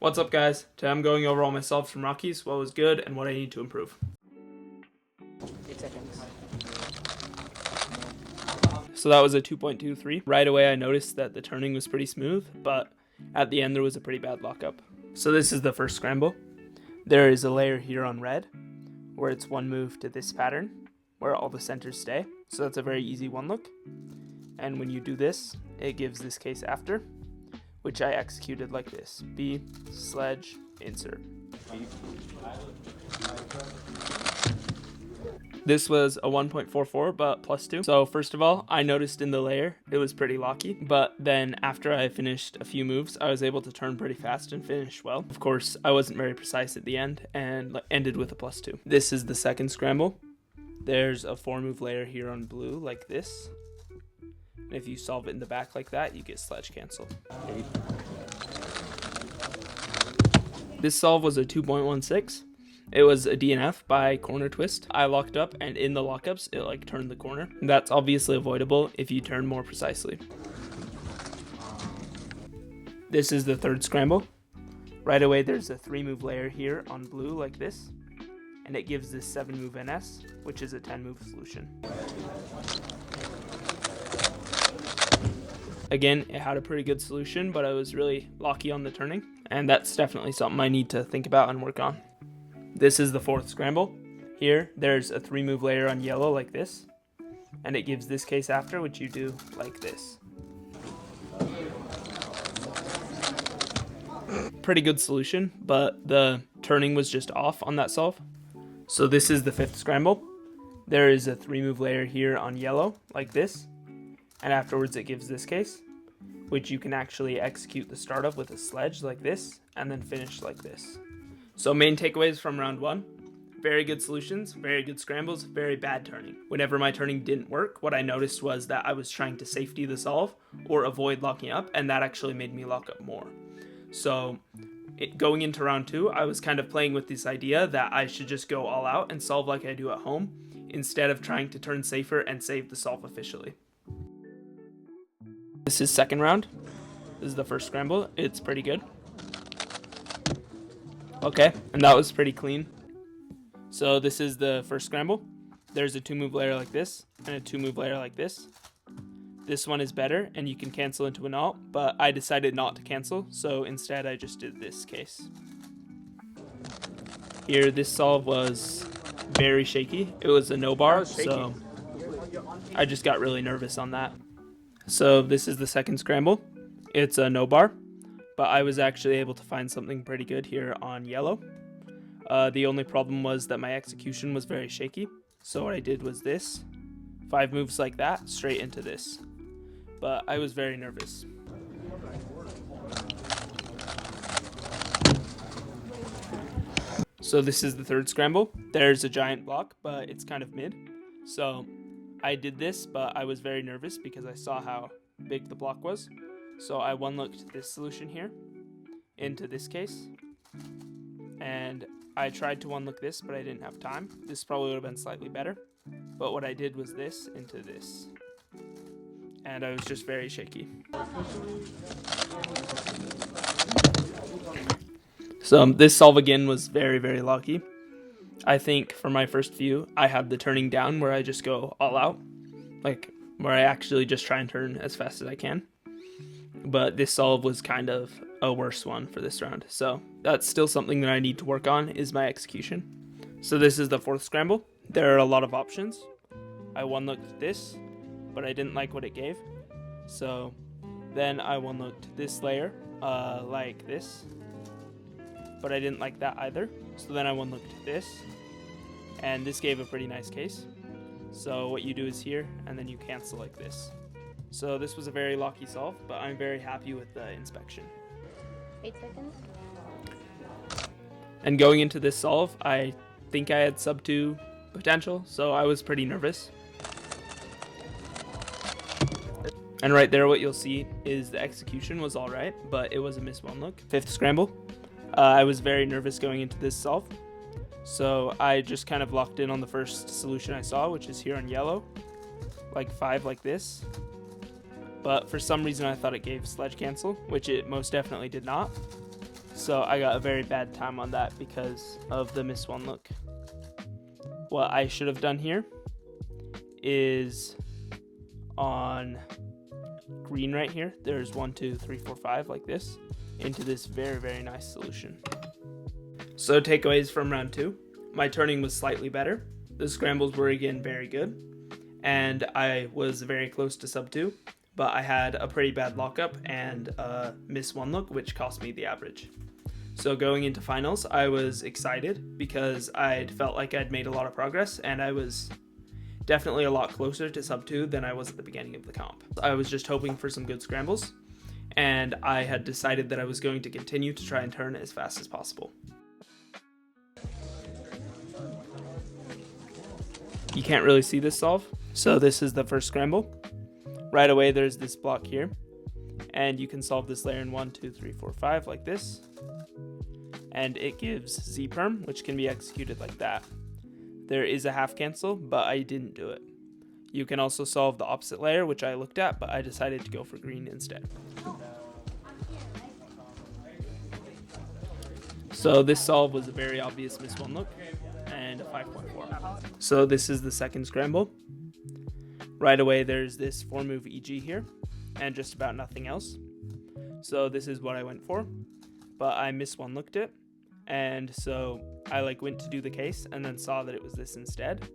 What's up, guys? Today I'm going over all my solves from Rockies, what was good and what I need to improve. 8 seconds. So that was a 2.23. Right away I noticed that the turning was pretty smooth, but at the end there was a pretty bad lockup. So this is the first scramble. There is a layer here on red where it's one move to this pattern where all the centers stay. So that's a very easy one look. And when you do this, it gives this case after, which I executed like this: B, sledge, insert. This was a 1.44, but +2. So first of all, I noticed in the layer it was pretty locky, but then after I finished a few moves, I was able to turn pretty fast and finish well. Of course, I wasn't very precise at the end and ended with a +2. This is the second scramble. There's a 4-move layer here on blue like this. And if you solve it in the back like that, you get sledge cancel. This solve was a 2.16. It was a DNF by corner twist. I locked up, and in the lockups, it turned the corner. That's obviously avoidable if you turn more precisely. This is the third scramble. Right away, there's a 3-move layer here on blue like this, and it gives this 7-move NS, which is a 10-move solution. Again, it had a pretty good solution, but I was really locky on the turning, and that's definitely something I need to think about and work on. This is the fourth scramble. Here, there's a 3-move layer on yellow like this, and it gives this case after, which you do like this. Pretty good solution, but the turning was just off on that solve. So this is the fifth scramble. There is a 3-move layer here on yellow like this, and afterwards it gives this case, which you can actually execute the start of with a sledge like this, and then finish like this. So main takeaways from round 1: very good solutions, very good scrambles, very bad turning. Whenever my turning didn't work, what I noticed was that I was trying to safety the solve or avoid locking up, and that actually made me lock up more. So going into round 2, I was kind of playing with this idea that I should just go all out and solve like I do at home, instead of trying to turn safer and save the solve officially. This is second round. This is the first scramble. It's pretty good. Okay, and that was pretty clean. So this is the first scramble. There's a 2-move layer like this and a 2-move layer like this. This one is better and you can cancel into an alt, but I decided not to cancel, so instead I just did this case. Here, this solve was very shaky. It was a no bar, so I just got really nervous on that. So this is the second scramble. It's a no bar, but I was actually able to find something pretty good here on yellow. The only problem was that my execution was very shaky. So what I did was this: 5 moves like that, straight into this. But I was very nervous. So this is the third scramble. There's a giant block, but it's kind of mid. So I did this, but I was very nervous because I saw how big the block was. So I one-looked this solution here into this case, and I tried to one-look this, but I didn't have time. This probably would have been slightly better, but what I did was this into this, and I was just very shaky. So this solve again was very, very lucky. I think for my first few, I had the turning down where I just go all out, where I actually just try and turn as fast as I can. But this solve was kind of a worse one for this round. So that's still something that I need to work on, is my execution. So this is the fourth scramble. There are a lot of options. I one-looked this, but I didn't like what it gave. So then I one-looked this layer like this, but I didn't like that either. So then I one-looked this, and this gave a pretty nice case. So what you do is here, and then you cancel like this. So this was a very lucky solve, but I'm very happy with the inspection. 8 seconds. And going into this solve, I think I had sub 2 potential, so I was pretty nervous. And right there, what you'll see is the execution was all right, but it was a miss one look. Fifth scramble. I was very nervous going into this solve, so I just kind of locked in on the first solution I saw, which is here on yellow, like 5 like this. But for some reason I thought it gave sledge cancel, which it most definitely did not. So I got a very bad time on that because of the miss one look. What I should have done here is on green right here, there's 1, 2, 3, 4, 5 like this, into this very, very nice solution. So takeaways from round 2. My turning was slightly better. The scrambles were again very good. And I was very close to sub 2, but I had a pretty bad lockup and a miss one look, which cost me the average. So going into finals, I was excited because I'd felt like I'd made a lot of progress, and I was definitely a lot closer to sub 2 than I was at the beginning of the comp. I was just hoping for some good scrambles, and I had decided that I was going to continue to try and turn as fast as possible. You can't really see this solve, so this is the first scramble. Right away there's this block here, and you can solve this layer in 1, 2, 3, 4, 5 like this, and it gives Z perm, which can be executed like that. There is a half cancel, but I didn't do it. You can also solve the opposite layer, which I looked at, but I decided to go for green instead. So this solve was a very obvious miss one look and a 5.4. So this is the second scramble. Right away there's this 4 move EG here and just about nothing else. So this is what I went for, but I miss one looked it, and so I went to do the case and then saw that it was this instead.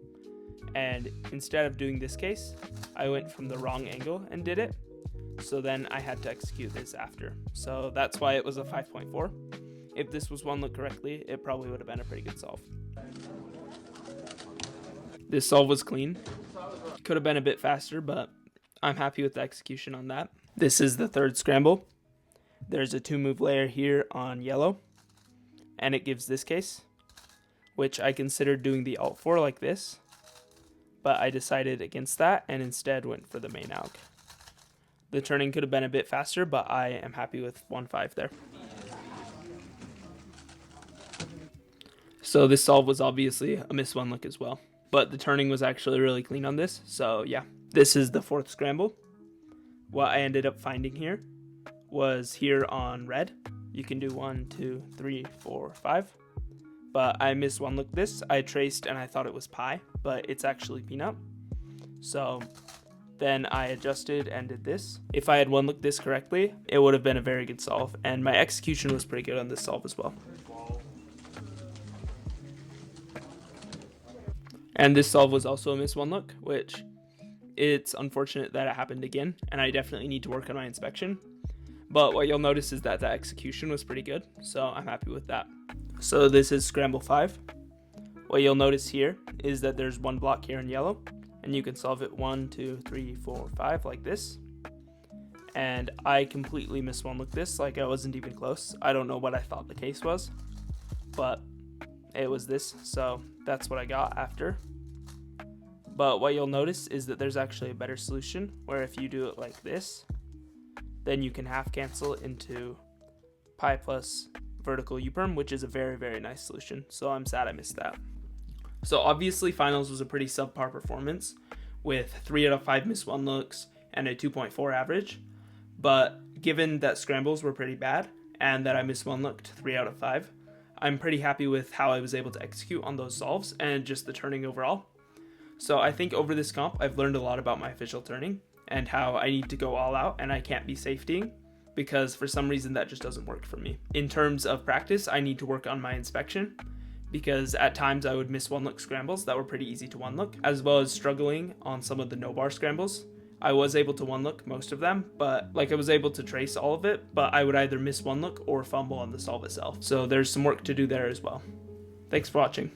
And instead of doing this case, I went from the wrong angle and did it. So then I had to execute this after. So that's why it was a 5.4. If this was one look correctly, it probably would have been a pretty good solve. This solve was clean. Could have been a bit faster, but I'm happy with the execution on that. This is the third scramble. There's a 2 move layer here on yellow, and it gives this case, which I considered doing the alt 4 like this, but I decided against that and instead went for the main alg. The turning could have been a bit faster, but I am happy with 1-5 there. So this solve was obviously a miss one look as well, but the turning was actually really clean on this. So yeah, this is the fourth scramble. What I ended up finding here was here on red. You can do 1, 2, 3, 4, 5. But I missed one look this. I traced and I thought it was pi, but it's actually peanut. So then I adjusted and did this. If I had one looked this correctly, it would have been a very good solve, and my execution was pretty good on this solve as well. And this solve was also a miss one look, which it's unfortunate that it happened again, and I definitely need to work on my inspection. But what you'll notice is that the execution was pretty good, so I'm happy with that. So this is scramble 5. What you'll notice here is that there's one block here in yellow, and you can solve it 1, 2, 3, 4, 5 like this. And I completely missed one look this, I wasn't even close. I don't know what I thought the case was, but it was this, so that's what I got after. But what you'll notice is that there's actually a better solution, where if you do it like this, then you can half cancel into pi plus vertical U-perm, which is a very, very nice solution. So I'm sad I missed that. So obviously finals was a pretty subpar performance with 3 out of 5 miss one looks and a 2.4 average. But given that scrambles were pretty bad and that I missed one looked 3 out of 5, I'm pretty happy with how I was able to execute on those solves and just the turning overall. So I think over this comp, I've learned a lot about my official turning and how I need to go all out and I can't be safetying, because for some reason that just doesn't work for me. In terms of practice, I need to work on my inspection, because at times I would miss one look scrambles that were pretty easy to one look, as well as struggling on some of the no bar scrambles. I was able to one look most of them, but I was able to trace all of it, but I would either miss one look or fumble on the solve itself. So there's some work to do there as well. Thanks for watching.